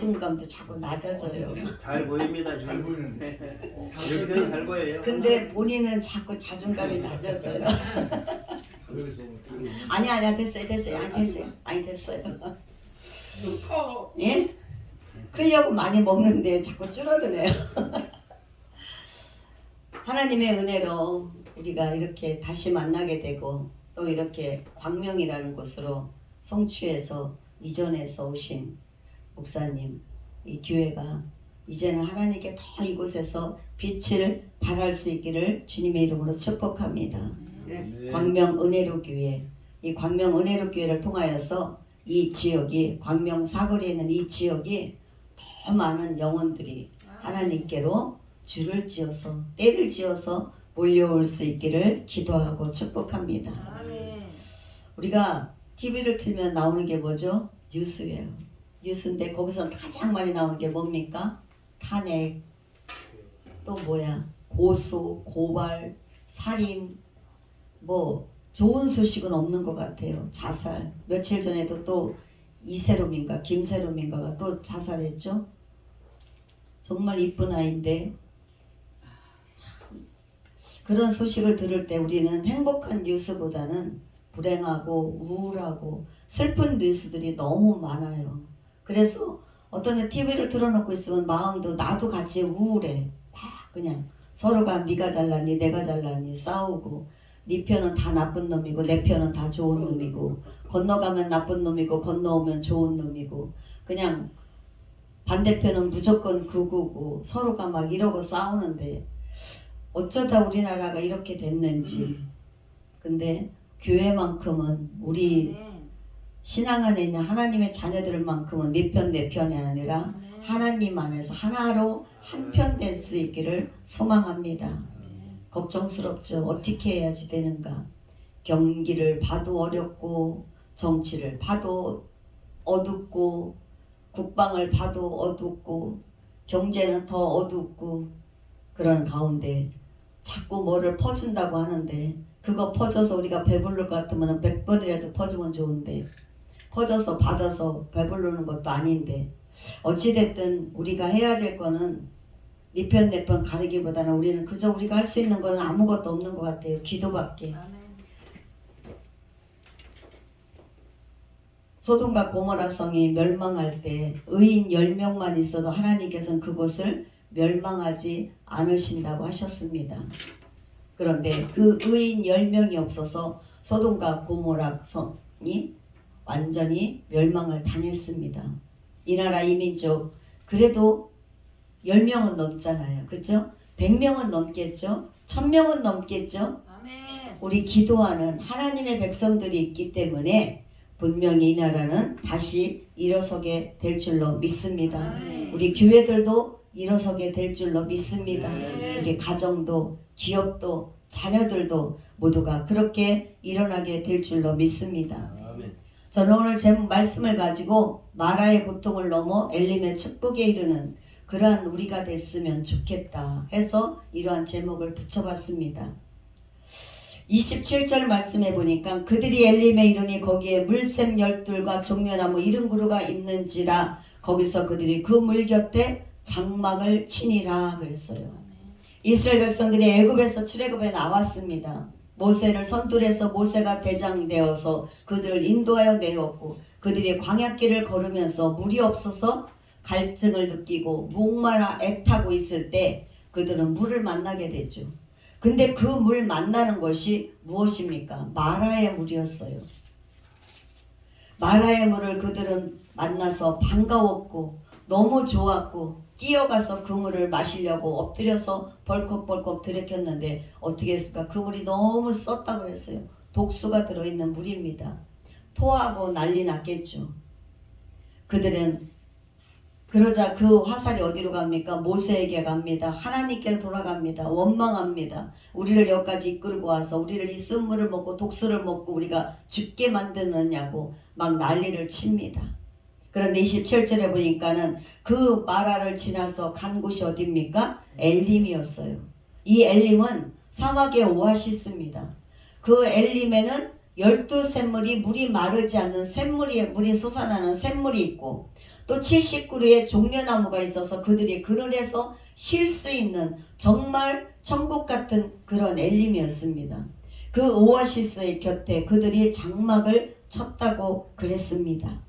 자존감도 자꾸 낮아져요. 잘 보입니다. 잘 보이는데. 여기서는 잘 보여요. 근데 본인은 자꾸 자존감이 낮아져요. 아니야 됐어요. 아니 됐어요. 예? 크려고 많이 먹는데 자꾸 줄어드네요. 하나님의 은혜로 우리가 이렇게 다시 만나게 되고 또 이렇게 광명이라는 곳으로 성취해서 이전해서 오신 목사님, 이 교회가 이제는 하나님께 더 이곳에서 빛을 발할 수 있기를 주님의 이름으로 축복합니다. 네. 광명 은혜로 교회, 이 광명 은혜로 교회를 통하여서 이 지역이 광명 사거리에 있는 이 지역이 더 많은 영혼들이 하나님께로 줄을 지어서 때를 지어서 몰려올 수 있기를 기도하고 축복합니다. 우리가 TV를 틀면 나오는 게 뭐죠? 뉴스예요. 뉴스인데 거기서 가장 많이 나오는 게 뭡니까? 탄핵, 또 뭐야? 고소, 고발, 살인, 뭐 좋은 소식은 없는 것 같아요. 자살. 며칠 전에도 또 이세롬인가 김세롬인가가 또 자살했죠. 정말 이쁜 아이인데 참 그런 소식을 들을 때 우리는 행복한 뉴스보다는 불행하고 우울하고 슬픈 뉴스들이 너무 많아요. 그래서 어떤 애 TV를 틀어놓고 있으면 마음도 나도 같이 우울해. 막 그냥 서로가 네가 잘났니 내가 잘났니 싸우고 네 편은 다 나쁜 놈이고 내 편은 다 좋은 놈이고 건너가면 나쁜 놈이고 건너오면 좋은 놈이고 그냥 반대편은 무조건 극우고 서로가 막 이러고 싸우는데 어쩌다 우리나라가 이렇게 됐는지. 근데 교회만큼은 우리 신앙 안에 있는 하나님의 자녀들만큼은 네 편 내 편이 아니라 하나님 안에서 하나로 한편 될 수 있기를 소망합니다. 걱정스럽죠. 어떻게 해야지 되는가. 경기를 봐도 어렵고 정치를 봐도 어둡고 국방을 봐도 어둡고 경제는 더 어둡고 그런 가운데 자꾸 뭐를 퍼준다고 하는데 그거 퍼줘서 우리가 배부를 것 같으면 100번이라도 퍼주면 좋은데 퍼져서 받아서 배부르는 것도 아닌데 어찌됐든 우리가 해야 될 거는 네 편 내 편 가리기보다는 우리는 그저 우리가 할 수 있는 건 아무것도 없는 것 같아요. 기도밖에. 소돔과 고모라 성이 멸망할 때 의인 10명만 있어도 하나님께서는 그곳을 멸망하지 않으신다고 하셨습니다. 그런데 그 의인 10명이 없어서 소돔과 고모라 성이 완전히 멸망을 당했습니다. 이 나라 이민족 그래도 10명은 넘잖아요. 그죠? 100명은 넘겠죠? 1000명은 넘겠죠? 우리 기도하는 하나님의 백성들이 있기 때문에 분명히 이 나라는 다시 일어서게 될 줄로 믿습니다. 우리 교회들도 일어서게 될 줄로 믿습니다. 우리 가정도 기업도 자녀들도 모두가 그렇게 일어나게 될 줄로 믿습니다. 저는 오늘 제 말씀을 가지고 마라의 고통을 넘어 엘림의 축복에 이르는 그러한 우리가 됐으면 좋겠다 해서 이러한 제목을 붙여봤습니다. 27절 말씀해 보니까 그들이 엘림에 이르니 거기에 물샘 열둘과 종려나무 이른 그루가 있는지라 거기서 그들이 그 물 곁에 장막을 치니라 그랬어요. 이스라엘 백성들이 애굽에서 출애굽에 나왔습니다. 모세를 선둘해서 모세가 대장 되어서 그들을 인도하여 내었고 그들이 광야길을 걸으면서 물이 없어서 갈증을 느끼고 목마라 애타고 있을 때 그들은 물을 만나게 되죠. 근데 그 물 만나는 것이 무엇입니까? 마라의 물이었어요. 마라의 물을 그들은 만나서 반가웠고 너무 좋았고 뛰어가서 그 물을 마시려고 엎드려서 벌컥벌컥 들이켰는데 어떻게 했을까? 그 물이 너무 썼다고 그랬어요. 독수가 들어있는 물입니다. 토하고 난리 났겠죠. 그들은 그러자 그 화살이 어디로 갑니까? 모세에게 갑니다. 하나님께 돌아갑니다. 원망합니다. 우리를 여기까지 이끌고 와서 우리를 이 쓴물을 먹고 독수를 먹고 우리가 죽게 만드느냐고 막 난리를 칩니다. 그런데 27절에 보니까는 그 마라를 지나서 간 곳이 어디입니까? 엘림이었어요. 이 엘림은 사막의 오아시스입니다. 그 엘림에는 12샘물이 물이 마르지 않는 샘물이 물이 솟아나는 샘물이 있고 또 70그루의 종려나무가 있어서 그들이 그늘에서 쉴 수 있는 정말 천국 같은 그런 엘림이었습니다. 그 오아시스의 곁에 그들이 장막을 쳤다고 그랬습니다.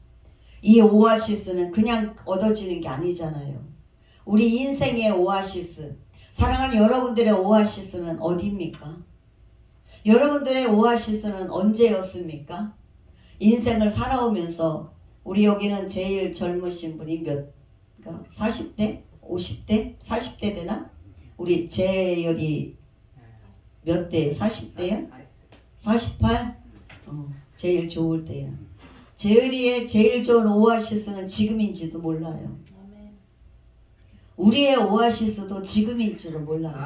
이 오아시스는 그냥 얻어지는 게 아니잖아요. 우리 인생의 오아시스, 사랑하는 여러분들의 오아시스는 어디입니까? 여러분들의 오아시스는 언제였습니까? 인생을 살아오면서 우리 여기는 제일 젊으신 분이 몇, 40대? 50대? 40대 되나? 우리 재열이 몇 대? 40대야? 48? 제일 좋을 때야. 재열이의 제일 좋은 오아시스는 지금인지도 몰라요. 우리의 오아시스도 지금일 줄은 몰라요.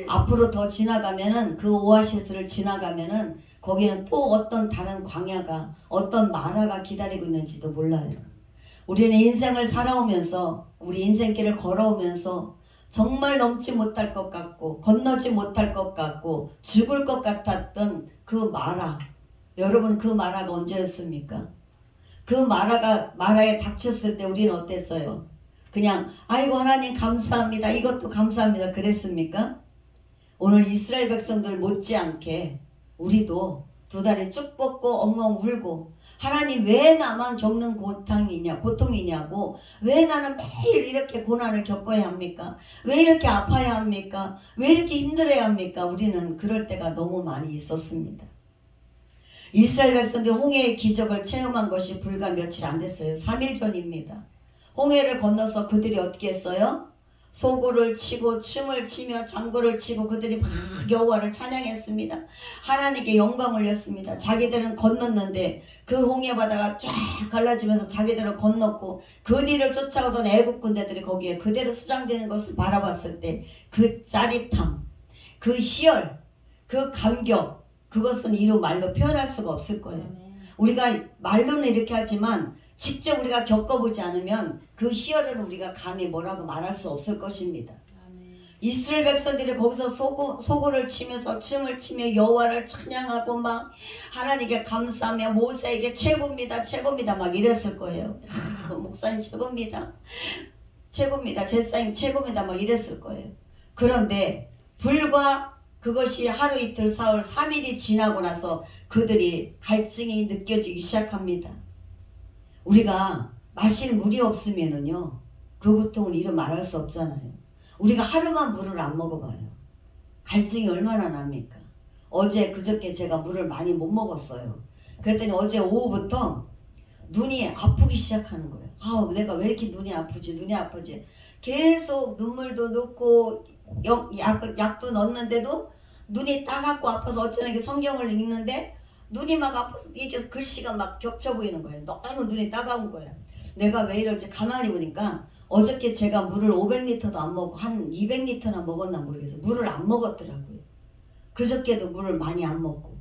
앞으로 더 지나가면은 그 오아시스를 지나가면은 거기는 또 어떤 다른 광야가 어떤 마라가 기다리고 있는지도 몰라요. 우리는 인생을 살아오면서 우리 인생길을 걸어오면서 정말 넘지 못할 것 같고 건너지 못할 것 같고 죽을 것 같았던 그 마라, 여러분 그 마라가 언제였습니까? 그 마라에 닥쳤을 때 우리는 어땠어요? 그냥 아이고 하나님 감사합니다, 이것도 감사합니다 그랬습니까? 오늘 이스라엘 백성들 못지않게 우리도 두 다리 쭉 뻗고 엉엉 울고 하나님 왜 나만 겪는 고통이냐고, 왜 나는 매일 이렇게 고난을 겪어야 합니까? 왜 이렇게 아파야 합니까? 왜 이렇게 힘들어야 합니까? 우리는 그럴 때가 너무 많이 있었습니다. 이스라엘 백성들 홍해의 기적을 체험한 것이 불과 며칠 안 됐어요. 3일 전입니다. 홍해를 건너서 그들이 어떻게 했어요? 소고를 치고 춤을 치며 장구를 치고 그들이 막 여호와를 찬양했습니다. 하나님께 영광 올렸습니다. 자기들은 건넜는데 그 홍해 바다가 쫙 갈라지면서 자기들은 건넜고 그 뒤를 쫓아오던 애국 군대들이 거기에 그대로 수장되는 것을 바라봤을 때 그 짜릿함, 그 희열, 그 감격, 그것은 이루 말로 표현할 수가 없을 거예요. 우리가 말로는 이렇게 하지만 직접 우리가 겪어보지 않으면 그 희열을 우리가 감히 뭐라고 말할 수 없을 것입니다. 이스라엘 백성들이 거기서 소고를 치면서 춤을 치며 여호와를 찬양하고 막 하나님께 감사하며 모세에게 최고입니다 최고입니다 막 이랬을 거예요. 목사님 최고입니다 최고입니다 제사님 최고입니다 막 이랬을 거예요. 그런데 불과 그것이 하루 이틀 사흘 3일이 지나고 나서 그들이 갈증이 느껴지기 시작합니다. 우리가 마실 물이 없으면은요 그 고통을 이루 말할 수 없잖아요. 우리가 하루만 물을 안 먹어봐요. 갈증이 얼마나 납니까? 어제 그저께 제가 물을 많이 못 먹었어요. 그랬더니 어제 오후부터 눈이 아프기 시작하는 거예요. 아, 내가 왜 이렇게 눈이 아프지 계속 눈물도 넣고 약도 넣었는데도 눈이 따갑고 아파서 어쩌나 이렇게 성경을 읽는데 눈이 막 아파서 이렇게 글씨가 막 겹쳐 보이는 거예요. 너무 눈이 따가운 거예요. 내가 왜 이럴지 가만히 보니까 어저께 제가 물을 500리터도 안 먹고 한 200리터나 먹었나 모르겠어요. 물을 안 먹었더라고요. 그저께도 물을 많이 안 먹고.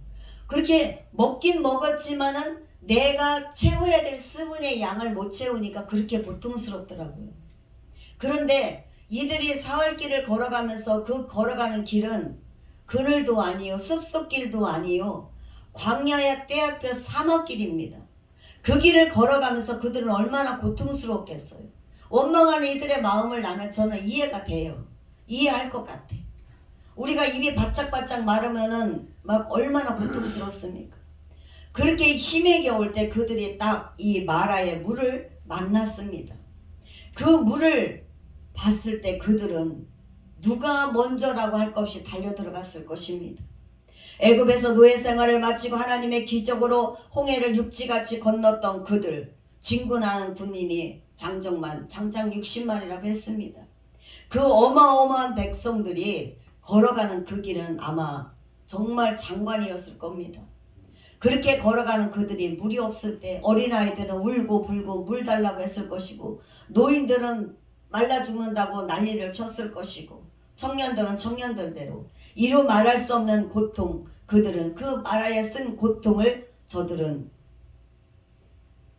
그렇게 먹긴 먹었지만은 내가 채워야 될 수분의 양을 못 채우니까 그렇게 고통스럽더라고요. 그런데 이들이 사흘길을 걸어가면서 그 걸어가는 길은 그늘도 아니요 숲속길도 아니요 광야의 떼약볕 사막길입니다. 그 길을 걸어가면서 그들은 얼마나 고통스럽겠어요. 원망하는 이들의 마음을 저는 이해가 돼요. 이해할 것 같아. 우리가 입이 바짝바짝 마르면은 막 얼마나 고통스럽습니까? 그렇게 힘에 겨울 때 그들이 딱 이 마라의 물을 만났습니다. 그 물을 봤을 때 그들은 누가 먼저라고 할 것 없이 달려 들어갔을 것입니다. 애굽에서 노예 생활을 마치고 하나님의 기적으로 홍해를 육지같이 건넜던 그들, 진군하는 군인이 장장 60만이라고 했습니다. 그 어마어마한 백성들이 걸어가는 그 길은 아마 정말 장관이었을 겁니다. 그렇게 걸어가는 그들이 물이 없을 때 어린아이들은 울고 불고 물 달라고 했을 것이고 노인들은 말라 죽는다고 난리를 쳤을 것이고 청년들은 청년들대로 이루 말할 수 없는 고통, 그들은 그 마라에 쓴 고통을 저들은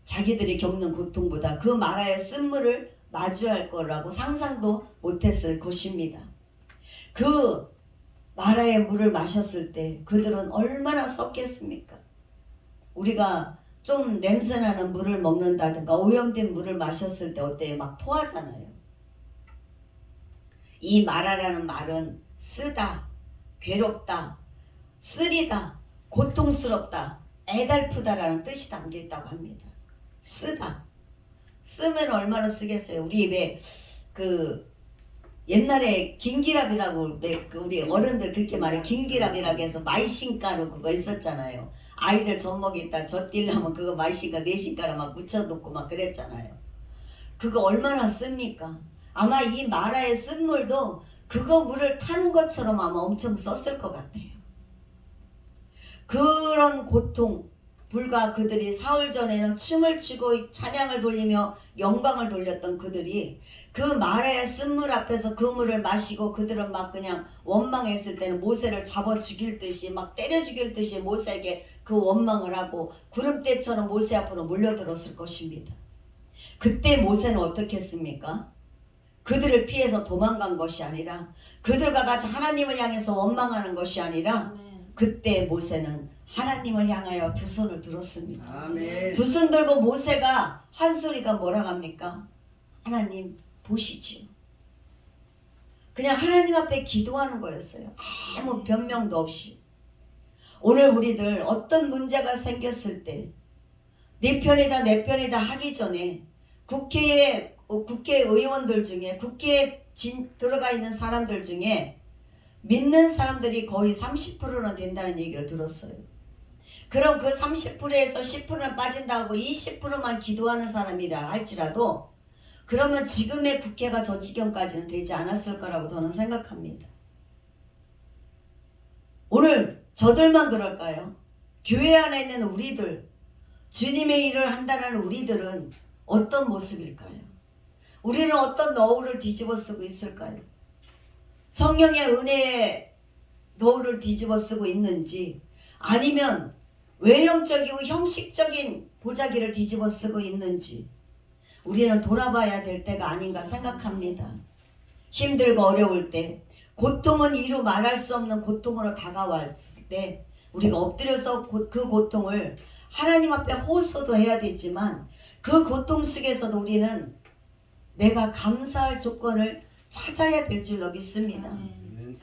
자기들이 겪는 고통보다 그 마라에 쓴 물을 마주할 거라고 상상도 못했을 것입니다. 그 마라의 물을 마셨을 때 그들은 얼마나 썼겠습니까? 우리가 좀 냄새나는 물을 먹는다든가 오염된 물을 마셨을 때 어때요? 막 토하잖아요. 이 마라라는 말은 쓰다, 괴롭다, 쓰리다, 고통스럽다, 애달프다라는 뜻이 담겨있다고 합니다. 쓰다. 쓰면 얼마나 쓰겠어요. 우리 입에 그 옛날에 김기랍이라고 우리 어른들 그렇게 말해. 김기랍이라고 해서 마이신가루 그거 있었잖아요. 아이들 젖먹이다 젖딜려면 그거 마이신가 내신가루 막 묻혀놓고 막 그랬잖아요. 그거 얼마나 씁니까? 아마 이 마라의 쓴물도 그거 물을 타는 것처럼 아마 엄청 썼을 것 같아요. 그런 고통, 불과 그들이 사흘 전에는 춤을 추고 찬양을 돌리며 영광을 돌렸던 그들이 그 마라의 쓴물 앞에서 그 물을 마시고 그들은 막 그냥 원망했을 때는 모세를 잡아 죽일 듯이 막 때려 죽일 듯이 모세에게 그 원망을 하고 구름대처럼 모세 앞으로 몰려들었을 것입니다. 그때 모세는 어떻게 했습니까? 그들을 피해서 도망간 것이 아니라 그들과 같이 하나님을 향해서 원망하는 것이 아니라 그때 모세는 하나님을 향하여 두 손을 들었습니다. 아멘. 두 손 들고 모세가 한 소리가 뭐라고 합니까? 하나님 보시지요. 그냥 하나님 앞에 기도하는 거였어요. 아무 변명도 없이. 오늘 우리들 어떤 문제가 생겼을 때 네 편이다 내 편이다 하기 전에 국회의원들 중에 국회에 들어가 있는 사람들 중에 믿는 사람들이 거의 30%는 된다는 얘기를 들었어요. 그럼 그 30%에서 10%는 빠진다고 20%만 기도하는 사람이라 할지라도 그러면 지금의 국회가 저 지경까지는 되지 않았을 거라고 저는 생각합니다. 오늘 저들만 그럴까요? 교회 안에 있는 우리들, 주님의 일을 한다는 우리들은 어떤 모습일까요? 우리는 어떤 너울을 뒤집어 쓰고 있을까요? 성령의 은혜의 너울을 뒤집어 쓰고 있는지 아니면 외형적이고 형식적인 보자기를 뒤집어 쓰고 있는지 우리는 돌아봐야 될 때가 아닌가 생각합니다. 힘들고 어려울 때 고통은 이루 말할 수 없는 고통으로 다가왔을 때 우리가 엎드려서 그 고통을 하나님 앞에 호소도 해야 되지만 그 고통 속에서도 우리는 내가 감사할 조건을 찾아야 될 줄로 믿습니다.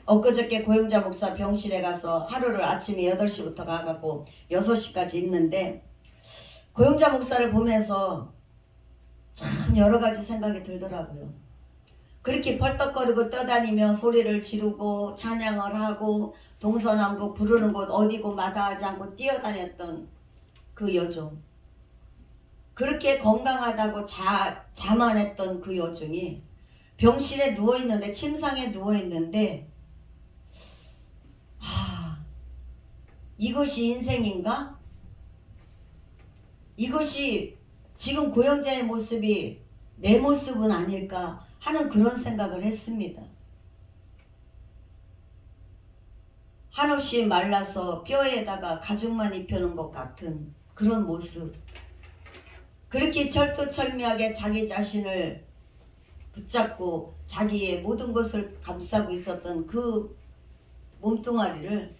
엊그저께 고영자 목사 병실에 가서 하루를 아침에 8시부터 가갖고 6시까지 있는데 고영자 목사를 보면서 참 여러 가지 생각이 들더라고요. 그렇게 벌떡거리고 떠다니며 소리를 지르고 찬양을 하고 동서남북 부르는 곳 어디고 마다하지 않고 뛰어다녔던 그 여종, 그렇게 건강하다고 자만했던 그 여종이 병실에 누워있는데 침상에 누워있는데 이것이 인생인가? 이것이 지금 고영자의 모습이 내 모습은 아닐까 하는 그런 생각을 했습니다. 한없이 말라서 뼈에다가 가죽만 입혀놓은 것 같은 그런 모습, 그렇게 철두철미하게 자기 자신을 붙잡고 자기의 모든 것을 감싸고 있었던 그 몸뚱아리를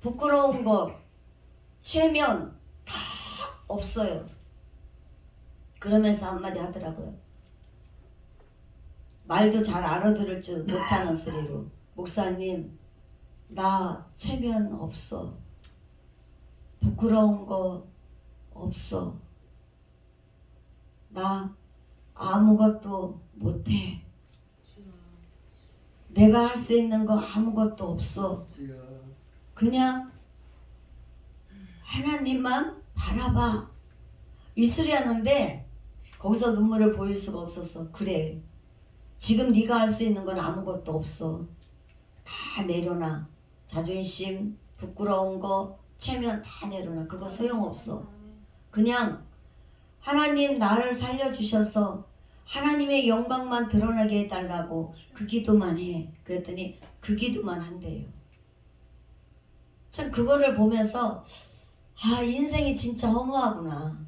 부끄러운 것, 체면 다 없어요. 그러면서 한마디 하더라고요. 말도 잘 알아들을 줄 못하는 소리로, 목사님 나 체면 없어. 부끄러운 거 없어. 나 아무것도 못해. 내가 할 수 있는 거 아무것도 없어. 그냥 하나님만 바라봐. 이 소리 하는데 거기서 눈물을 보일 수가 없었어. 그래, 지금 네가 할 수 있는 건 아무것도 없어. 다 내려놔. 자존심, 부끄러운 거, 체면 다 내려놔. 그거 소용없어. 그냥 하나님 나를 살려주셔서 하나님의 영광만 드러나게 해달라고 그 기도만 해. 그랬더니 그 기도만 한대요. 참 그거를 보면서 인생이 진짜 허무하구나.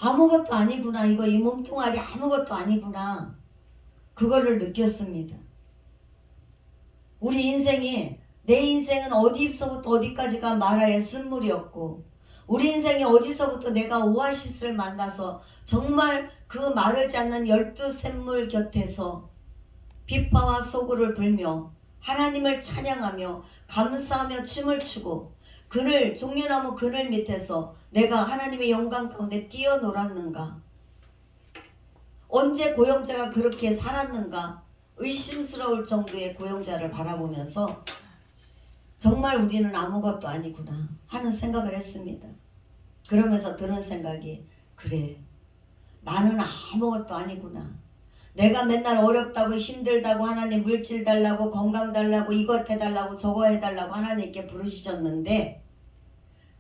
아무것도 아니구나. 이거 이 몸뚱아리 아무것도 아니구나. 그거를 느꼈습니다. 우리 인생이, 내 인생은 어디서부터 어디까지가 마라의 쓴물이었고 우리 인생에 어디서부터 내가 오아시스를 만나서 정말 그 마르지 않는 열두 샘물 곁에서 비파와 소구를 불며 하나님을 찬양하며 감사하며 춤을 추고 그늘 종려나무 그늘 밑에서 내가 하나님의 영광 가운데 뛰어놀았는가? 언제 고용자가 그렇게 살았는가? 의심스러울 정도의 고용자를 바라보면서 정말 우리는 아무것도 아니구나 하는 생각을 했습니다. 그러면서 드는 생각이 그래 나는 아무것도 아니구나. 내가 맨날 어렵다고 힘들다고 하나님 물질 달라고 건강 달라고 이것 해달라고 저거 해달라고 하나님께 부르시셨는데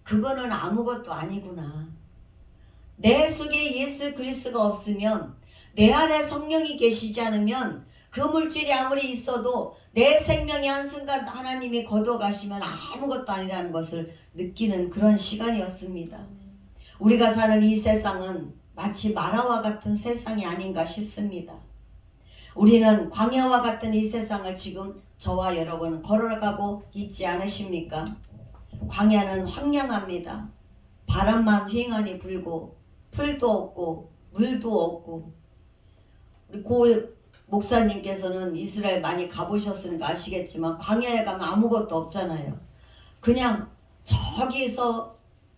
그거는 아무것도 아니구나. 내 속에 예수 그리스도가 없으면 내 안에 성령이 계시지 않으면 그 물질이 아무리 있어도 내 생명의 한순간 하나님이 거둬가시면 아무것도 아니라는 것을 느끼는 그런 시간이었습니다. 우리가 사는 이 세상은 마치 마라와 같은 세상이 아닌가 싶습니다. 우리는 광야와 같은 이 세상을 지금 저와 여러분 걸어가고 있지 않으십니까? 광야는 황량합니다. 바람만 휑하니 불고 풀도 없고 물도 없고 우리 고 목사님께서는 이스라엘 많이 가보셨으니까 아시겠지만 광야에 가면 아무것도 없잖아요. 그냥 저기서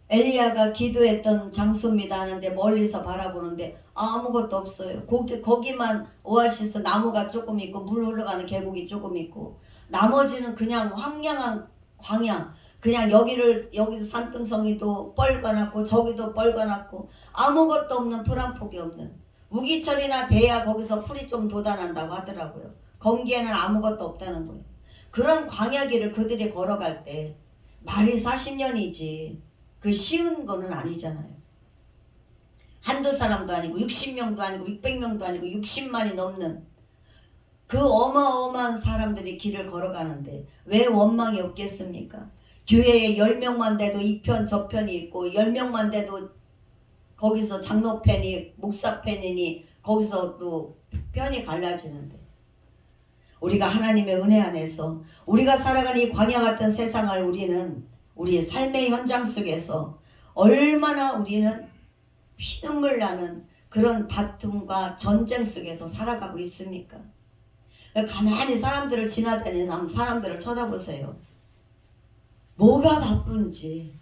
엘리야가 기도했던 장소입니다 하는데 멀리서 바라보는데 아무것도 없어요. 거기만 오아시스 나무가 조금 있고 물 흘러가는 계곡이 조금 있고 나머지는 그냥 황량한 광야. 그냥 여기서 산등성이도 뻘거놨고 저기도 뻘거놨고 아무것도 없는 풀 한 폭이 없는 우기철이나 돼야 거기서 풀이 좀 돋아난다고 하더라고요. 거기에는 아무것도 없다는 거예요. 그런 광야길을 그들이 걸어갈 때 말이 40년이지 그 쉬운 거는 아니잖아요. 한두 사람도 아니고 60명도 아니고 600명도 아니고 60만이 넘는 그 어마어마한 사람들이 길을 걸어가는데 왜 원망이 없겠습니까? 교회에 10명만 돼도 이편 저편이 있고 10명만 돼도 거기서 장로편이 목사편이니 거기서 또 편이 갈라지는데 우리가 하나님의 은혜 안에서 우리가 살아가는 이 광야 같은 세상을 우리는 우리의 삶의 현장 속에서 얼마나 우리는 피눈물 나는 그런 다툼과 전쟁 속에서 살아가고 있습니까? 가만히 사람들을 지나다니는 사람들을 쳐다보세요. 뭐가 바쁜지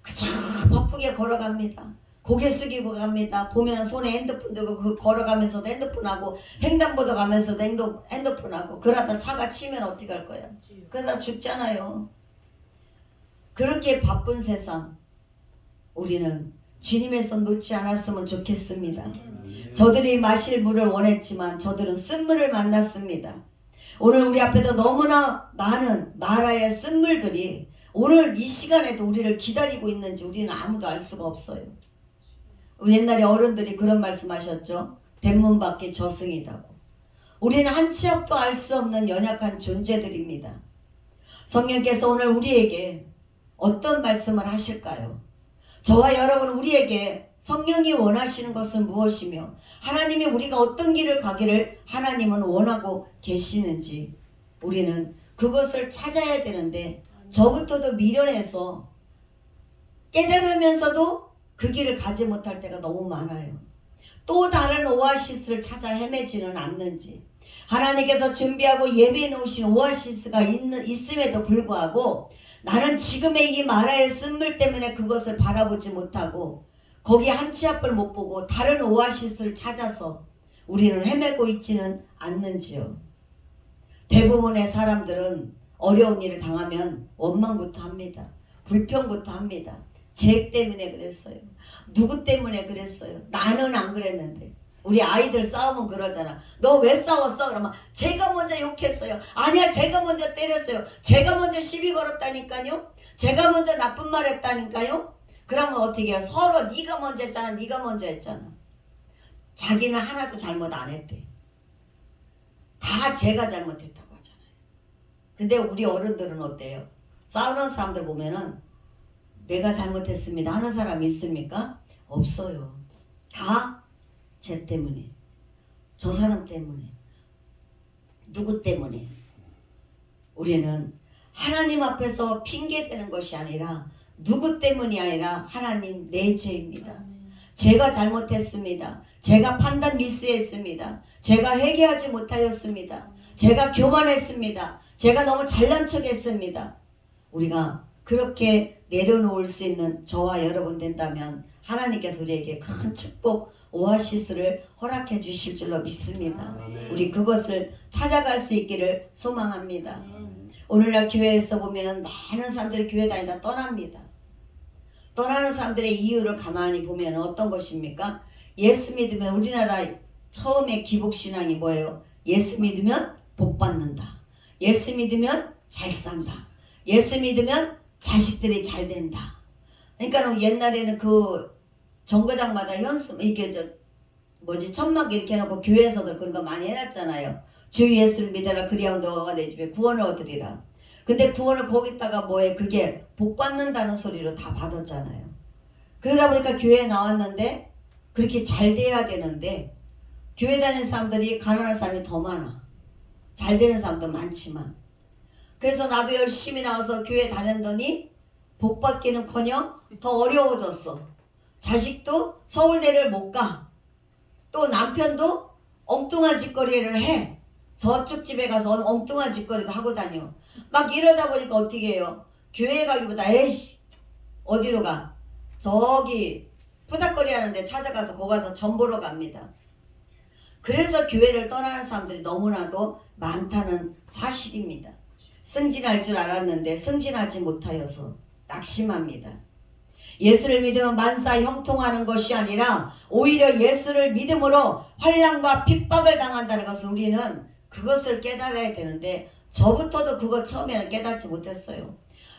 그저 바쁘게 걸어갑니다. 고개 숙이고 갑니다. 보면 손에 핸드폰 들고 걸어가면서도 핸드폰하고 횡단보도 가면서도 핸드폰하고 그러다 차가 치면 어떻게 할 거야? 그러다 죽잖아요. 그렇게 바쁜 세상 우리는 주님의 손 놓지 않았으면 좋겠습니다. 저들이 마실 물을 원했지만 저들은 쓴물을 만났습니다. 오늘 우리 앞에도 너무나 많은 마라의 쓴물들이 오늘 이 시간에도 우리를 기다리고 있는지 우리는 아무도 알 수가 없어요. 옛날에 어른들이 그런 말씀하셨죠. 뱃문 밖에 저승이다고. 우리는 한 치 앞도 알 수 없는 연약한 존재들입니다. 성령께서 오늘 우리에게 어떤 말씀을 하실까요? 저와 여러분 우리에게 성령이 원하시는 것은 무엇이며 하나님이 우리가 어떤 길을 가기를 하나님은 원하고 계시는지 우리는 그것을 찾아야 되는데 저부터도 미련해서 깨달으면서도 그 길을 가지 못할 때가 너무 많아요. 또 다른 오아시스를 찾아 헤매지는 않는지 하나님께서 준비하고 예비해 놓으신 오아시스가 있음에도 불구하고 나는 지금의 이 마라의 쓴물 때문에 그것을 바라보지 못하고 거기 한 치 앞을 못 보고 다른 오아시스를 찾아서 우리는 헤매고 있지는 않는지요. 대부분의 사람들은 어려운 일을 당하면 원망부터 합니다. 불평부터 합니다. 쟤 때문에 그랬어요. 누구 때문에 그랬어요. 나는 안 그랬는데. 우리 아이들 싸우면 그러잖아. 너 왜 싸웠어? 그러면 제가 먼저 욕했어요. 아니야 제가 먼저 때렸어요. 제가 먼저 시비 걸었다니까요. 제가 먼저 나쁜 말 했다니까요. 그러면 어떻게 해요? 서로 네가 먼저 했잖아. 네가 먼저 했잖아. 자기는 하나도 잘못 안 했대. 다 제가 잘못했다고 하잖아요. 근데 우리 어른들은 어때요? 싸우는 사람들 보면은 내가 잘못했습니다 하는 사람 있습니까? 없어요. 다 쟤 때문에, 저 사람 때문에, 누구 때문에. 우리는 하나님 앞에서 핑계대는 것이 아니라 누구 때문이 아니라 하나님 내 죄입니다. 제가 잘못했습니다. 제가 판단 미스했습니다. 제가 회개하지 못하였습니다. 제가 교만했습니다. 제가 너무 잘난 척했습니다. 우리가 그렇게 내려놓을 수 있는 저와 여러분 된다면 하나님께서 우리에게 큰 축복 오아시스를 허락해 주실 줄로 믿습니다. 우리 그것을 찾아갈 수 있기를 소망합니다. 오늘날 교회에서 보면 많은 사람들이 교회 다니다 떠납니다. 떠나는 사람들의 이유를 가만히 보면 어떤 것입니까? 예수 믿으면 우리나라 처음에 기복신앙이 뭐예요? 예수 믿으면 복 받는다. 예수 믿으면 잘 산다. 예수 믿으면 자식들이 잘 된다. 그러니까 옛날에는 그 정거장마다 연습 이렇게 천막 이렇게 해놓고 교회에서도 그런 거 많이 해놨잖아요. 주 예수를 믿어라 그리하면 너가 내 집에 구원을 얻으리라. 근데 구원을 거기다가 뭐에 그게 복 받는다는 소리로 다 받았잖아요. 그러다 보니까 교회에 나왔는데 그렇게 잘 돼야 되는데 교회 다니는 사람들이 가난한 사람이 더 많아. 잘 되는 사람도 많지만. 그래서 나도 열심히 나와서 교회 다녔더니 복 받기는커녕 더 어려워졌어. 자식도 서울대를 못 가. 또 남편도 엉뚱한 짓거리를 해. 저쪽 집에 가서 엉뚱한 짓거리도 하고 다녀. 막 이러다 보니까 어떻게 해요? 교회 가기보다 에이씨 어디로 가? 저기 푸닥거리 하는데 찾아가서 거기 가서 전 보러 갑니다. 그래서 교회를 떠나는 사람들이 너무나도 많다는 사실입니다. 승진할 줄 알았는데 승진하지 못하여서 낙심합니다. 예수를 믿으면 만사 형통하는 것이 아니라 오히려 예수를 믿음으로 환난과 핍박을 당한다는 것을 우리는 그것을 깨달아야 되는데 저부터도 그거 처음에는 깨닫지 못했어요.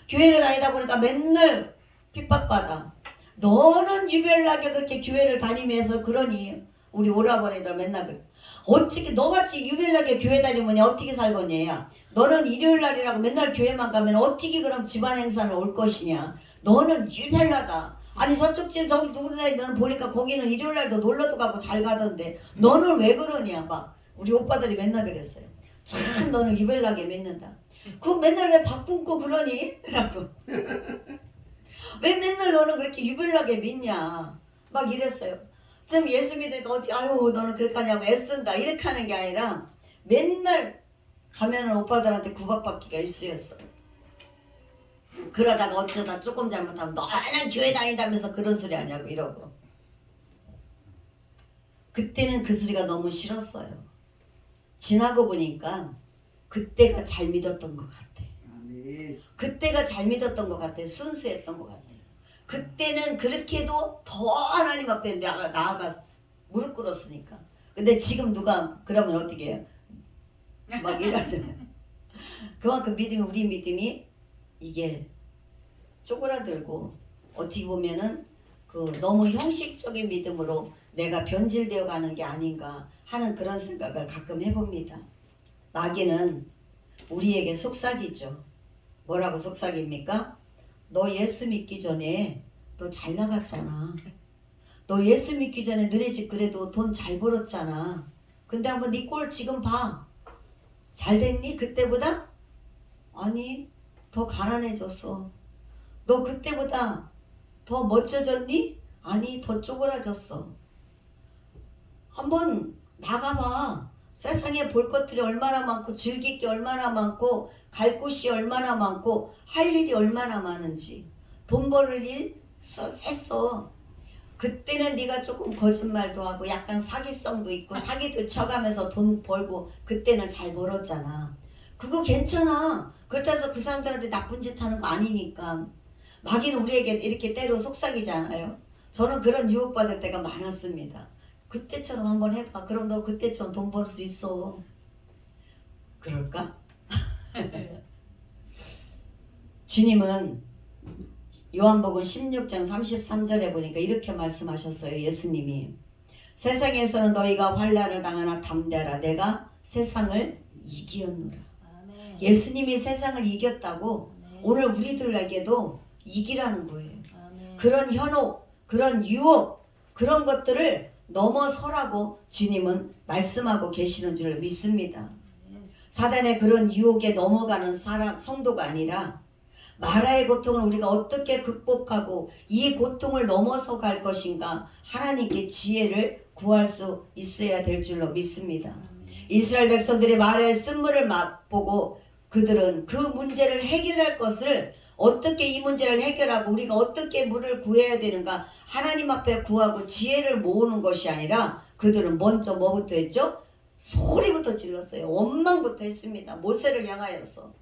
교회를 다니다 보니까 맨날 핍박받아. 너는 유별나게 그렇게 교회를 다니면서 그러니 우리 오라버니들 맨날 그래. 어떻게 너같이 유별나게 교회 다니면 어떻게 살겠냐. 너는 일요일날이라고 맨날 교회만 가면 어떻게 그럼 집안 행사는 올 것이냐. 너는 유별나다. 아니 저쪽 집 저기 누구나 너는 보니까 거기는 일요일날도 놀러도 가고 잘 가던데 너는 왜 그러냐. 막 우리 오빠들이 맨날 그랬어요. 참 너는 유별나게 믿는다. 그 맨날 왜 바꾸고 그러니? 라고. 왜 맨날 너는 그렇게 유별나게 믿냐. 막 이랬어요. 좀 예수 믿으니까 어떻게 아유 너는 그렇게 하냐고 애쓴다 이렇게 하는 게 아니라 맨날 가면은 오빠들한테 구박받기가 일쑤였어. 그러다가 어쩌다 조금 잘못하면 너는 교회 다닌다면서 그런 소리 하냐고 이러고. 그때는 그 소리가 너무 싫었어요. 지나고 보니까 그때가 잘 믿었던 것 같아. 그때가 잘 믿었던 것 같아. 순수했던 것 같아. 그때는 그렇게도 더 하나님 앞에 나아가 무릎 꿇었으니까. 근데 지금 누가 그러면 어떻게 해요? 막 이러잖아요. 그만큼 믿음이 우리 믿음이 이게 쪼그라들고 어떻게 보면은 그 너무 형식적인 믿음으로 내가 변질되어 가는 게 아닌가 하는 그런 생각을 가끔 해봅니다. 마귀는 우리에게 속삭이죠. 뭐라고 속삭입니까? 너 예수 믿기 전에 너 잘 나갔잖아. 너 예수 믿기 전에 너네 집 그래도 돈 잘 벌었잖아. 근데 한번 네 꼴 지금 봐. 잘 됐니? 그때보다? 아니 더 가난해졌어. 너 그때보다 더 멋져졌니? 아니 더 쪼그라졌어. 한번 나가봐. 세상에 볼 것들이 얼마나 많고 즐길 게 얼마나 많고 갈 곳이 얼마나 많고 할 일이 얼마나 많은지. 돈 벌을 일 했어. 그때는 네가 조금 거짓말도 하고 약간 사기성도 있고 사기도 쳐가면서 돈 벌고 그때는 잘 벌었잖아. 그거 괜찮아. 그렇다고 해서 그 사람들한테 나쁜 짓 하는 거 아니니까. 마귀는 우리에게 이렇게 때로 속삭이잖아요. 저는 그런 유혹받을 때가 많았습니다. 그때처럼 한번 해봐. 그럼 너 그때처럼 돈 벌 수 있어. 그럴까? 주님은 요한복음 16장 33절에 보니까 이렇게 말씀하셨어요. 예수님이 세상에서는 너희가 환난을 당하나 담대하라. 내가 세상을 이기었노라. 아멘. 예수님이 세상을 이겼다고 아멘. 오늘 우리들에게도 이기라는 거예요. 아멘. 그런 현혹, 그런 유혹, 그런 것들을 넘어서라고 주님은 말씀하고 계시는 줄 믿습니다. 사단의 그런 유혹에 넘어가는 사람, 성도가 아니라 마라의 고통을 우리가 어떻게 극복하고 이 고통을 넘어서 갈 것인가 하나님께 지혜를 구할 수 있어야 될 줄로 믿습니다. 이스라엘 백성들이 마라의 쓴물을 맛보고 그들은 그 문제를 해결할 것을 어떻게 이 문제를 해결하고 우리가 어떻게 물을 구해야 되는가 하나님 앞에 구하고 지혜를 모으는 것이 아니라 그들은 먼저 뭐부터 했죠? 소리부터 질렀어요. 원망부터 했습니다. 모세를 향하여서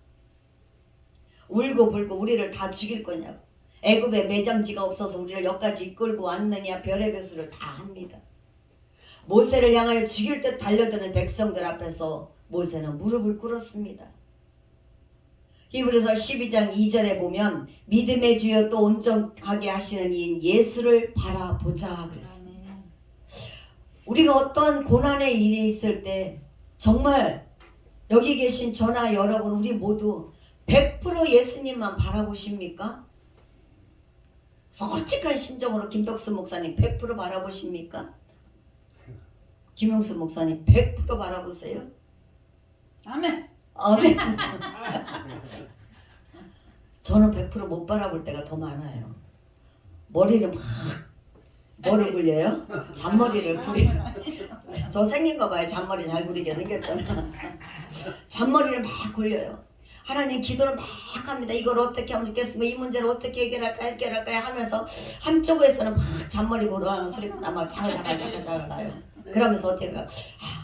울고 불고 우리를 다 죽일 거냐고, 애굽에 매장지가 없어서 우리를 여기까지 이끌고 왔느냐, 별의별 수를 다 합니다. 모세를 향하여 죽일 듯 달려드는 백성들 앞에서 모세는 무릎을 꿇었습니다. 히브리서 12장 2절에 보면 믿음의 주여 또 온전하게 하시는 이인 예수를 바라보자 그랬습니다. 우리가 어떠한 고난의 일이 있을 때 정말 여기 계신 저나 여러분 우리 모두 100% 예수님만 바라보십니까? 솔직한 심정으로 김덕수 목사님 100% 바라보십니까? 김용수 목사님 100% 바라보세요? 아멘. 아멘. 저는 100% 못 바라볼 때가 더 많아요. 머리를 막 뭐를 굴려요? 잔머리를 굴려요. 저 생긴 거 봐요. 잔머리 잘 굴리게 생겼잖아. 잔머리를 막 굴려요. 하나님 기도를 막 합니다. 이걸 어떻게 하면 좋겠습니까? 이 문제를 어떻게 해결할까요? 하면서 한쪽에서는 막 잔머리 굴러가는 소리가 막 자글자글 나요. 그러면서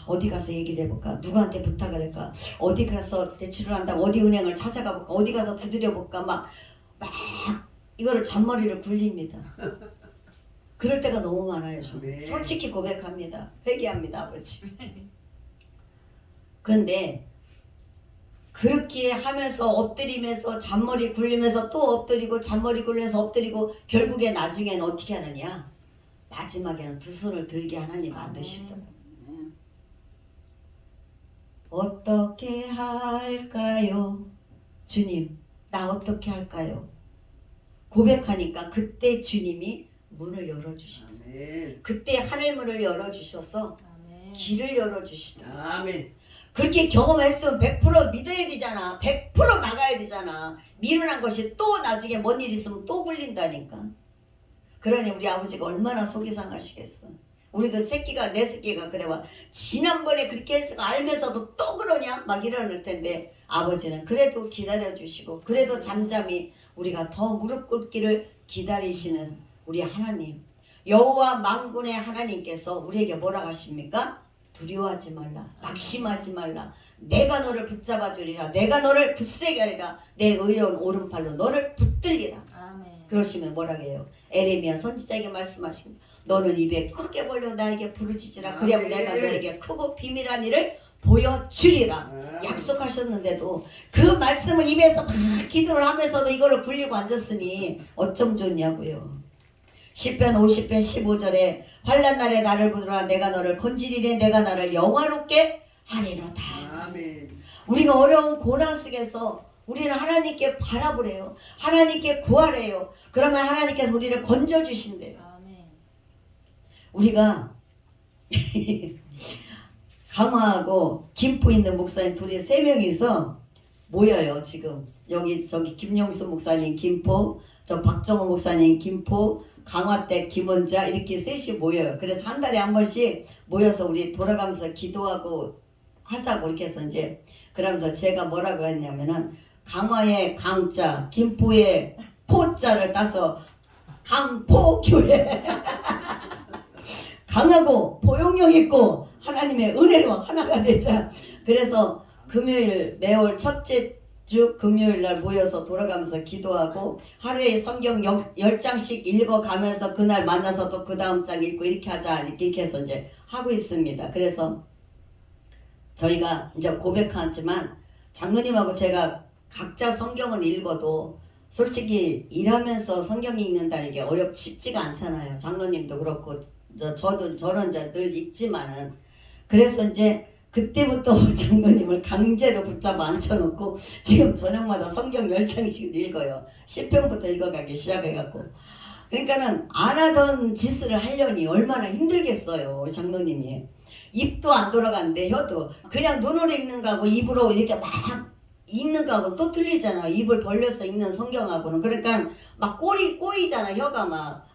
어디 가서 얘기를 해볼까? 누구한테 부탁을 할까? 어디 가서 대출을 한다고 어디 은행을 찾아가 볼까? 어디 가서 두드려 볼까? 막 이거를 잔머리를 굴립니다. 그럴 때가 너무 많아요. 솔직히 고백합니다. 회개합니다, 아버지. 그런데 그렇게 하면서 엎드리면서 잔머리 굴리면서 또 엎드리고 잔머리 굴리면서 엎드리고 결국에 나중에는 어떻게 하느냐? 마지막에는 두 손을 들게 하나님 만드시더라고요. 어떻게 할까요? 주님, 나 어떻게 할까요? 고백하니까 그때 주님이 문을 열어주시더라고요. 그때 하늘문을 열어주셔서 길을 열어주시더라고요. 아멘. 그렇게 경험했으면 100% 믿어야 되잖아. 100% 나가야 되잖아. 미련한 것이 또 나중에 뭔 일 있으면 또 굴린다니까. 그러니 우리 아버지가 얼마나 속이 상하시겠어. 우리도 내 새끼가 그래 와 지난번에 그렇게 해서 알면서도 또 그러냐 막 이러는 텐데 아버지는 그래도 기다려주시고 그래도 잠잠히 우리가 더 무릎 꿇기를 기다리시는 우리 하나님, 여호와 만군의 하나님께서 우리에게 뭐라고 하십니까? 두려워하지 말라, 낙심하지 말라, 내가 너를 붙잡아 주리라, 내가 너를 굳세게 하리라, 내 의로운 오른팔로 너를 붙들리라. 아멘. 그러시면 뭐라고 해요? 에레미야 선지자에게 말씀하십니다. 너는 입에 크게 벌려 나에게 부르짖으라. 그리하면 내가 너에게 크고 비밀한 일을 보여주리라. 약속하셨는데도 그 말씀을 입에서 막 기도를 하면서도 이거를 굴리고 앉았으니 어쩜 좋냐고요. 시편 50편 15절에 환난 날에 나를 부르라, 내가 너를 건지리니 내가 나를 영화롭게 하리로다. 아멘. 우리가 어려운 고난 속에서 우리는 하나님께 바라보래요. 하나님께 구하래요. 그러면 하나님께서 우리를 건져주신대요. 아멘. 우리가 강화하고 김포 있는 목사님 둘이 3명이서 모여요. 지금 여기 저기 김용수 목사님 김포, 저 박정호 목사님 김포, 강화댁 김원자 이렇게 셋이 모여요. 그래서 한 달에 한 번씩 모여서 우리 돌아가면서 기도하고 하자고 이렇게 해서 이제 그러면서 제가 뭐라고 했냐면은 강화의 강자, 김포의 포자를 따서 강포교회 강하고 포용력 있고 하나님의 은혜로 하나가 되자. 그래서 금요일 매월 첫째 주 금요일 날 모여서 돌아가면서 기도하고 하루에 성경 10장씩 읽어가면서 그날 만나서 또 그 다음 장 읽고 이렇게 하자 이렇게 해서 이제 하고 있습니다. 그래서 저희가 이제 고백하지만 장로님하고 제가 각자 성경을 읽어도 솔직히 일하면서 성경 읽는다는 게 쉽지가 않잖아요. 장로님도 그렇고 저는 이제 늘 읽지만은 그래서 이제 그때부터 장로님을 강제로 붙잡아 앉혀놓고 지금 저녁마다 성경 10장씩 읽어요. 10편부터 읽어가기 시작해갖고 그러니까는 안 하던 짓을 하려니 얼마나 힘들겠어요. 우리 장로님이 입도 안 돌아가는데 혀도 그냥 눈으로 읽는 거하고 입으로 이렇게 막 읽는 거하고는 또 틀리잖아. 입을 벌려서 읽는 성경하고는. 그러니까 막 꼬이잖아. 혀가 막.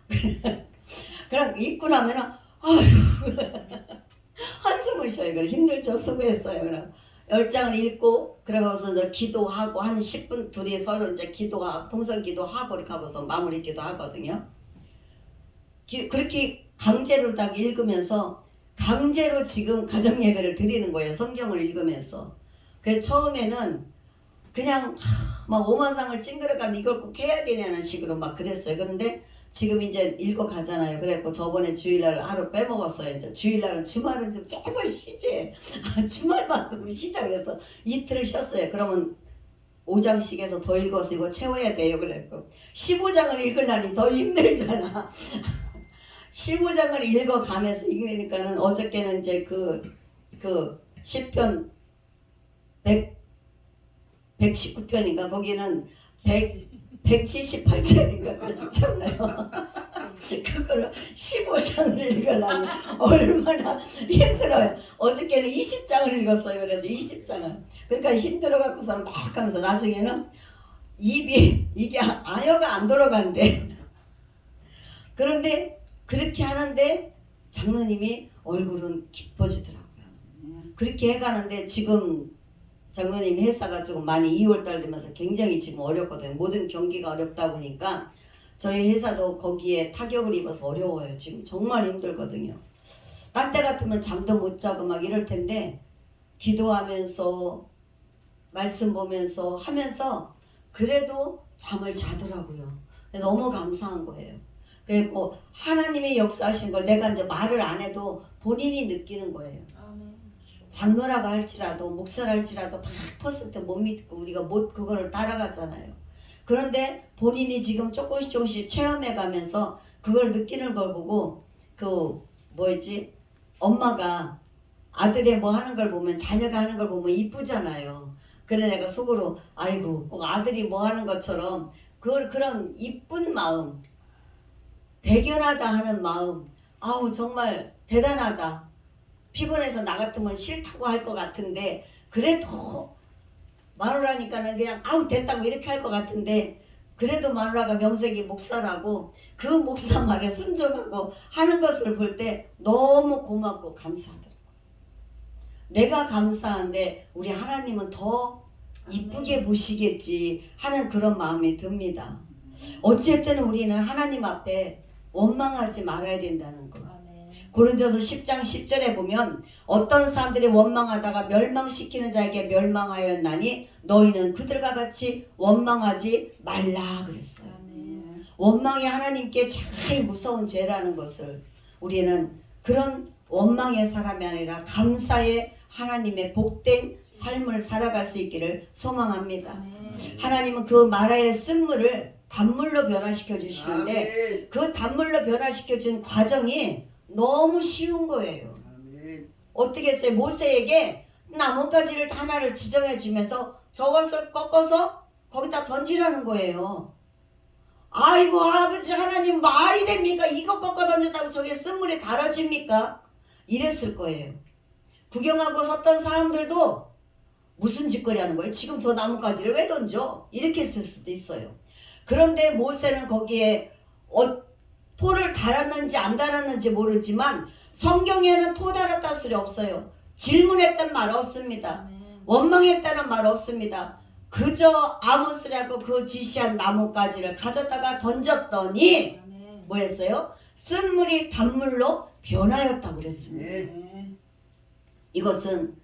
그럼 읽고 나면은 아휴 한숨을 쉬어요. 그래 힘들죠. 수고했어요. 그럼 10장을 읽고 그러고서 이제 기도하고 한 10분 둘이 서로 이제 기도하고 통성 기도하고 이렇게 하고서 마무리 기도하거든요. 그렇게 강제로 딱 읽으면서 강제로 지금 가정 예배를 드리는 거예요. 성경을 읽으면서. 그래서 처음에는 그냥 막 오만상을 찡그려가면 이걸 꼭 해야 되냐는 식으로 막 그랬어요. 그런데 지금 이제 읽어 가잖아요. 그래갖고 저번에 주일날 하루 빼먹었어요. 이제 주일날은 주말은 좀 제발 쉬지. 주말만큼 쉬자 그래서 이틀을 쉬었어요. 그러면 5장씩 해서 더 읽어서 이거 채워야 돼요. 그랬고 15장을 읽으려니 더 힘들잖아. 15장을 읽어가면서 읽으니까는 어저께는 이제 그 시편 119편인가 거기는 178장인가 가지고 참나요. 그걸 15장을 읽으려니 얼마나 힘들어요. 어저께는 20장을 읽었어요. 그래서 20장을. 그러니까 힘들어갖고서 막 하면서 나중에는 입이 이게 아여가 안 돌아간대. 그런데 그렇게 하는데 장로님이 얼굴은 기뻐지더라고요. 그렇게 해가는데 지금 장로님 회사가 조금 많이 2월달 되면서 굉장히 지금 어렵거든요. 모든 경기가 어렵다 보니까 저희 회사도 거기에 타격을 입어서 어려워요. 지금 정말 힘들거든요. 딴 때 같으면 잠도 못 자고 막 이럴 텐데 기도하면서 말씀 보면서 하면서 그래도 잠을 자더라고요. 너무 감사한 거예요. 그리고 하나님의 역사하신 걸 내가 이제 말을 안 해도 본인이 느끼는 거예요. 장로라고 할지라도 목사라 할지라도 100% 못 믿고 우리가 못 그거를 따라가잖아요. 그런데 본인이 지금 조금씩 체험해 가면서 그걸 느끼는 걸 보고 엄마가 아들이 뭐 하는 걸 보면 자녀가 하는 걸 보면 이쁘잖아요. 그래 내가 속으로 아이고 꼭 아들이 뭐 하는 것처럼 그런 이쁜 마음 대견하다 하는 마음 아우 정말 대단하다. 피곤해서 나 같으면 싫다고 할 것 같은데 그래도 마누라니까는 그냥 아우 됐다고 이렇게 할 것 같은데 그래도 마누라가 명색이 목사라고 그 목사 말에 순종하고 하는 것을 볼 때 너무 고맙고 감사하더라고요. 내가 감사한데 우리 하나님은 더 이쁘게 보시겠지 하는 그런 마음이 듭니다. 어쨌든 우리는 하나님 앞에 원망하지 말아야 된다는 거. 고린도서 10장 10절에 보면 어떤 사람들이 원망하다가 멸망시키는 자에게 멸망하였나니 너희는 그들과 같이 원망하지 말라 그랬어요. 원망이 하나님께 제일 무서운 죄라는 것을 우리는 그런 원망의 사람이 아니라 감사의 하나님의 복된 삶을 살아갈 수 있기를 소망합니다. 하나님은 그 마라의 쓴물을 단물로 변화시켜 주시는데 그 단물로 변화시켜 준 과정이 너무 쉬운 거예요. 어떻게 했어요? 모세에게 나뭇가지를 하나를 지정해 주면서 저것을 꺾어서 거기다 던지라는 거예요. 아이고 아버지 하나님 말이 됩니까? 이거 꺾어 던졌다고 저게 쓴물에 달아집니까? 이랬을 거예요. 구경하고 섰던 사람들도 무슨 짓거리 하는 거예요? 지금 저 나뭇가지를 왜 던져? 이렇게 했을 수도 있어요. 그런데 모세는 거기에 토를 달았는지 안 달았는지 모르지만 성경에는 토 달았다 소리 없어요. 질문했단 말 없습니다. 원망했다는 말 없습니다. 그저 아무 소리하고 그 지시한 나뭇가지를 가져다가 던졌더니 뭐 했어요? 쓴물이 단물로 변하였다고 그랬습니다. 이것은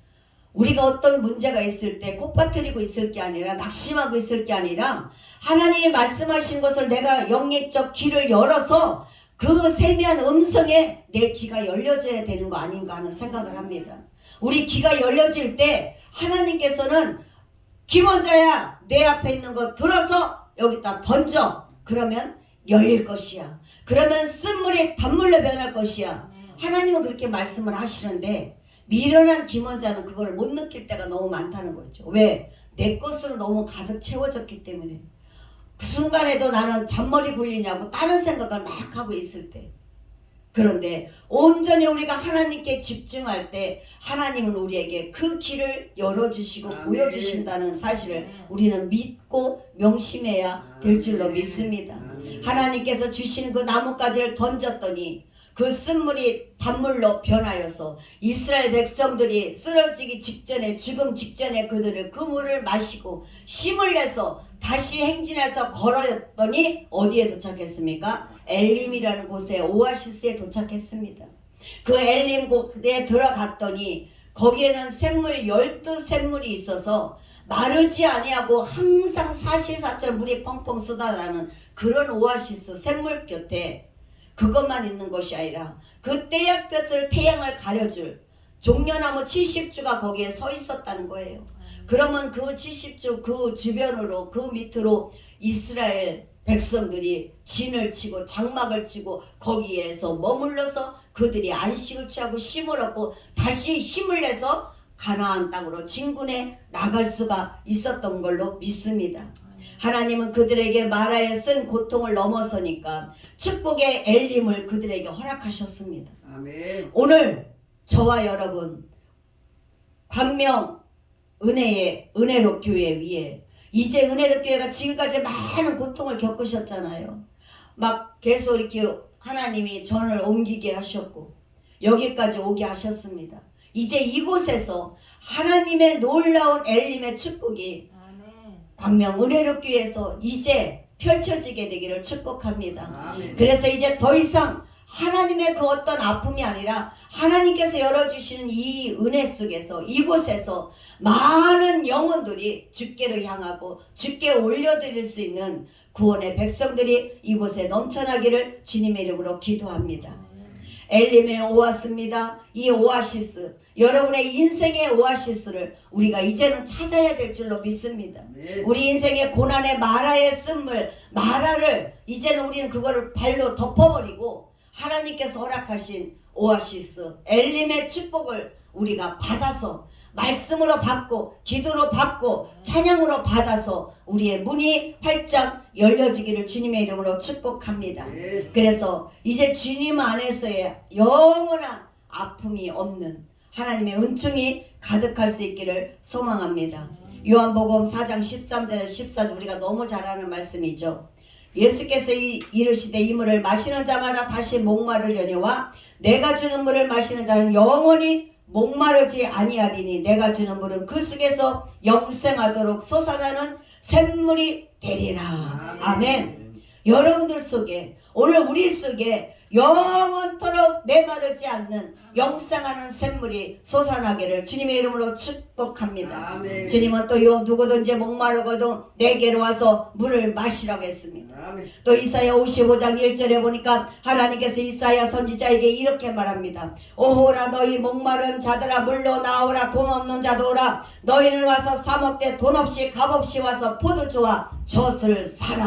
우리가 어떤 문제가 있을 때 꽃밭들이고 있을 게 아니라 낙심하고 있을 게 아니라 하나님이 말씀하신 것을 내가 영역적 귀를 열어서 그 세미한 음성에 내 귀가 열려져야 되는 거 아닌가 하는 생각을 합니다. 우리 귀가 열려질 때 하나님께서는 김원자야 내 앞에 있는 거 들어서 여기다 던져. 그러면 열릴 것이야. 그러면 쓴물이 단물로 변할 것이야. 하나님은 그렇게 말씀을 하시는데 미련한 김원자는 그걸 못 느낄 때가 너무 많다는 거죠. 왜? 내 것으로 너무 가득 채워졌기 때문에. 그 순간에도 나는 잔머리 굴리냐고 다른 생각을 막 하고 있을 때 그런데 온전히 우리가 하나님께 집중할 때 하나님은 우리에게 그 길을 열어주시고 아멘. 보여주신다는 사실을 우리는 믿고 명심해야 될 줄로 믿습니다. 하나님께서 주신 그 나뭇가지를 던졌더니 그 쓴물이 단물로 변하여서 이스라엘 백성들이 쓰러지기 직전에 죽음 직전에 그들을 그 물을 마시고 힘을 내서 다시 행진해서 걸었더니 어디에 도착했습니까? 엘림이라는 곳에 오아시스에 도착했습니다. 그 엘림 곳에 들어갔더니 거기에는 샘물 12샘물이 있어서 마르지 아니하고 항상 사시사철 물이 펑펑 쏟아나는 그런 오아시스 샘물 곁에 그것만 있는 것이 아니라 그 떼약볕을 태양을 가려줄 종려나무 70주가 거기에 서 있었다는 거예요. 그러면 그 70주 그 주변으로 그 밑으로 이스라엘 백성들이 진을 치고 장막을 치고 거기에서 머물러서 그들이 안식을 취하고 힘을 얻고 다시 힘을 내서 가나안 땅으로 진군해 나갈 수가 있었던 걸로 믿습니다. 하나님은 그들에게 마라에 쓴 고통을 넘어서니까 축복의 엘림을 그들에게 허락하셨습니다. 아멘. 오늘 저와 여러분 광명 은혜의 은혜로 교회 위에 이제 은혜로 교회가 지금까지 많은 고통을 겪으셨잖아요. 막 계속 이렇게 하나님이 전을 옮기게 하셨고 여기까지 오게 하셨습니다. 이제 이곳에서 하나님의 놀라운 엘림의 축복이 광명 은혜로 교회에서 이제 펼쳐지게 되기를 축복합니다. 아멘. 그래서 이제 더 이상 하나님의 그 어떤 아픔이 아니라 하나님께서 열어주시는 이 은혜 속에서 이곳에서 많은 영혼들이 주께로 향하고 주께 올려드릴 수 있는 구원의 백성들이 이곳에 넘쳐나기를 주님의 이름으로 기도합니다. 엘림에 오았습니다. 이 오아시스 여러분의 인생의 오아시스를 우리가 이제는 찾아야 될 줄로 믿습니다. 우리 인생의 고난의 마라의 쓴물 마라를 이제는 우리는 그거를 발로 덮어버리고 하나님께서 허락하신 오아시스 엘림의 축복을 우리가 받아서 말씀으로 받고 기도로 받고 찬양으로 받아서 우리의 문이 활짝 열려지기를 주님의 이름으로 축복합니다. 그래서 이제 주님 안에서의 영원한 아픔이 없는 하나님의 은총이 가득할 수 있기를 소망합니다. 요한복음 4장 13절에서 14절 우리가 너무 잘 아는 말씀이죠. 예수께서 이르시되 이 물을 마시는 자마다 다시 목마르려니와 내가 주는 물을 마시는 자는 영원히 목마르지 아니하리니 내가 주는 물은 그 속에서 영생하도록 솟아나는 샘물이 되리라. 아멘. 여러분들 속에 오늘 우리 속에 영원토록 메마르지 않는 영생하는 샘물이 솟아나기를 주님의 이름으로 축복합니다. 아멘. 주님은 또 누구든지 목마르거든 내게로 와서 물을 마시라고 했습니다. 아멘. 또 이사야 55장 1절에 보니까 하나님께서 이사야 선지자에게 이렇게 말합니다. 오호라 너희 목마른 자들아 물로 나오라 돈 없는 자도 오라 너희는 와서 사 먹되 돈 없이 값없이 와서 포도주와 젖을 사라.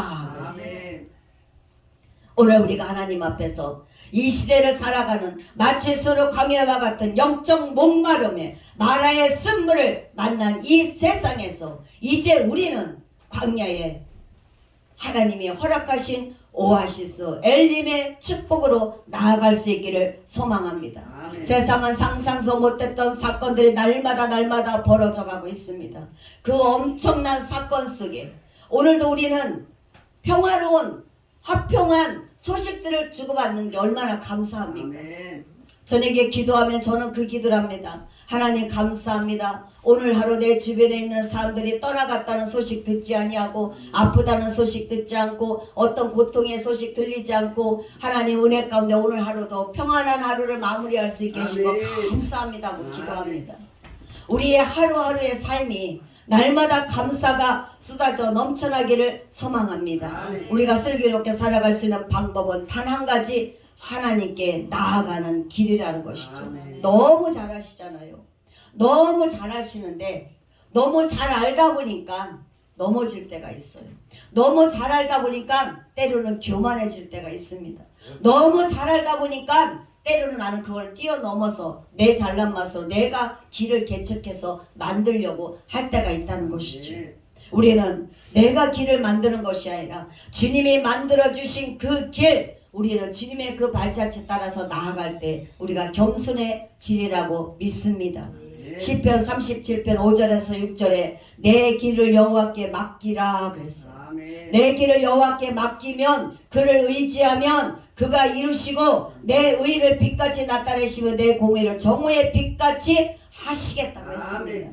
아멘. 오늘 우리가 하나님 앞에서 이 시대를 살아가는 마치 수르 광야와 같은 영적 목마름에 마라의 쓴물을 만난 이 세상에서 이제 우리는 광야에 하나님이 허락하신 오아시스 엘림의 축복으로 나아갈 수 있기를 소망합니다. 아멘. 세상은 상상도 못했던 사건들이 날마다 벌어져가고 있습니다. 그 엄청난 사건 속에 오늘도 우리는 평화로운 화평한 소식들을 주고받는 게 얼마나 감사합니까? 아멘. 저녁에 기도하면 저는 그 기도를 합니다. 하나님 감사합니다. 오늘 하루 내 주변에 있는 사람들이 떠나갔다는 소식 듣지 아니하고 아프다는 소식 듣지 않고 어떤 고통의 소식 들리지 않고 하나님 은혜 가운데 오늘 하루도 평안한 하루를 마무리할 수 있게 하시고 아멘. 감사합니다고 기도합니다. 우리의 하루하루의 삶이 날마다 감사가 쏟아져 넘쳐나기를 소망합니다. 아멘. 우리가 슬기롭게 살아갈 수 있는 방법은 단 한 가지 하나님께 나아가는 길이라는 것이죠. 아멘. 너무 잘하시잖아요. 너무 잘하시는데 너무 잘 알다 보니까 넘어질 때가 있어요. 너무 잘 알다 보니까 때로는 교만해질 때가 있습니다. 너무 잘 알다 보니까 때로는 나는 그걸 뛰어넘어서 내 잘난 맛으로 내가 길을 개척해서 만들려고 할 때가 있다는 것이죠. 우리는 내가 길을 만드는 것이 아니라 주님이 만들어주신 그 길 우리는 주님의 그 발자취 따라서 나아갈 때 우리가 겸손해지리라고 믿습니다. 시편 37편 5절에서 6절에 내 길을 여호와께 맡기라 그랬어요. 내 길을 여호와께 맡기면 그를 의지하면 그가 이루시고 내 의를 빛같이 나타내시며 내 공의를 정오의 빛같이 하시겠다고 했습니다.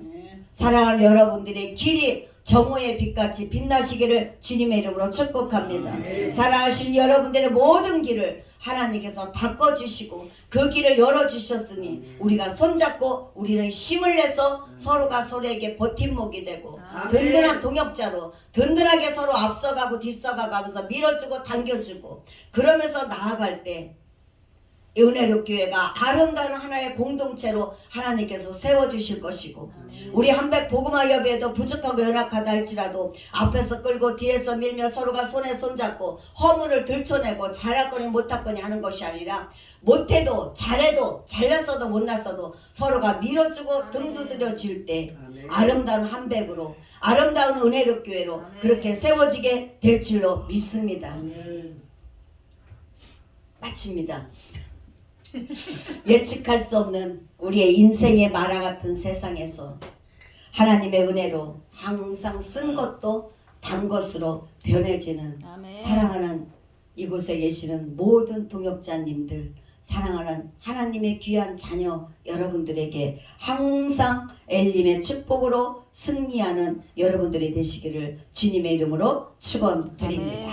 사랑하는 여러분들의 길이 정오의 빛같이 빛나시기를 주님의 이름으로 축복합니다. 사랑하신 여러분들의 모든 길을 하나님께서 닦아주시고 그 길을 열어주셨으니 우리가 손잡고 우리는 힘을 내서 서로가 서로에게 버팀목이 되고 든든한 동역자로 든든하게 서로 앞서가고 뒤서가면서 밀어주고 당겨주고 그러면서 나아갈 때 은혜로 교회가 아름다운 하나의 공동체로 하나님께서 세워주실 것이고 우리 한백 복음화 협의회도 부족하고 연약하다 할지라도 앞에서 끌고 뒤에서 밀며 서로가 손에 손잡고 허물을 들춰내고 잘할거니 못할거니 하는 것이 아니라 못해도 잘해도 잘났어도 못났어도 서로가 밀어주고 등 두드려질 때 아름다운 한백으로 아름다운 은혜로 교회로 그렇게 세워지게 될 줄로 믿습니다. 마칩니다. 예측할 수 없는 우리의 인생의 마라 같은 세상에서 하나님의 은혜로 항상 쓴 것도 단 것으로 변해지는 사랑하는 이곳에 계시는 모든 동역자님들 사랑하는 하나님의 귀한 자녀 여러분들에게 항상 엘림의 축복으로 승리하는 여러분들이 되시기를 주님의 이름으로 축원드립니다.